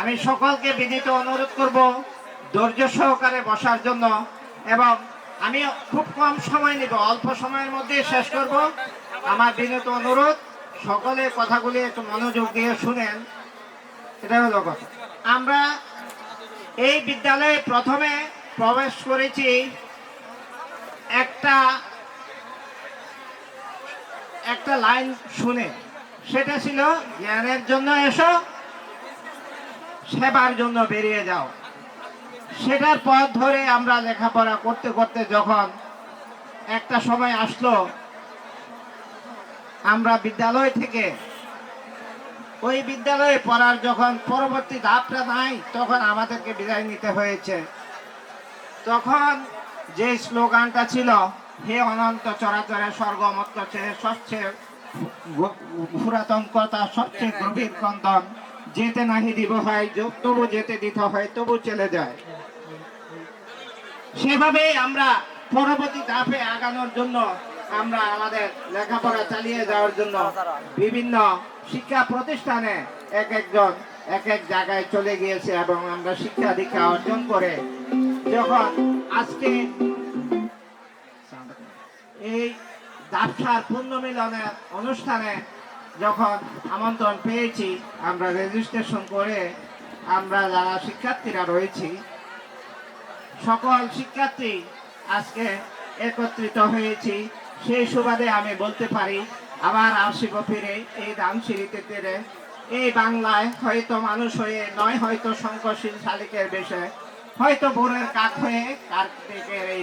আমি সকলকে বিনীত অনুরোধ করব ধৈর্য সহকারে বসার জন্য, এবং আমি খুব কম সময় নিব, অল্প সময়ের মধ্যে শেষ করব। আমার বিনীত অনুরোধ সকলের কথাগুলি একটু মনোযোগ দিয়ে শুনেন। এটা হলো কথা। আমরা এই বিদ্যালয়ে প্রথমে প্রবেশ করেছি একটা লাইন শুনে, সেটা ছিল জ্ঞানের জন্য এসো, সেবার জন্য বেরিয়ে যাও। সেটার পথ ধরে আমরা লেখাপড়া করতে করতে যখন একটা সময় আসলো, আমরা বিদ্যালয় থেকে ওই বিদ্যালয়ে পড়ার যখন পরবর্তী ধাপটা নাই, তখন আমাদেরকে বিদায় নিতে হয়েছে। তখন যে স্লোগানটা ছিল, হে অনন্ত চরাচরে স্বর্গমত্ত চেয়ে সবচেয়ে পুরাতন কথা, সবচেয়ে গভীর কন্দন, যেতে নাহি দিব হয় তবু যেতে দিতে হয়, তবু চলে যায়। সেভাবেই আমরা পরবর্তী ধাপে আগানোর জন্য আমরা আমাদের লেখাপড়া চালিয়ে যাওয়ার জন্য বিভিন্ন শিক্ষা প্রতিষ্ঠানে এক একজন এক এক জায়গায় চলে গিয়েছে, এবং আমরা শিক্ষা দীক্ষা অর্জন করে যখন আজকে এই দাবসার পুণ্যমিলনের অনুষ্ঠানে যখন আমন্ত্রণ পেয়েছি, আমরা রেজিস্ট্রেশন করে আমরা যারা শিক্ষার্থীরা রয়েছি সকল শিক্ষার্থী আজকে একত্রিত হয়েছি। সেই সুবাদে আমি বলতে পারি, আবার আসিব ফিরে এই ধানসিঁড়িতে তেরে, এই বাংলায় হয়তো মানুষ হয়ে নয়, হয়তো শঙ্করশীল শালিকের বেশে, হয়তো ভোরের কাক হয়ে কার্তিকের এই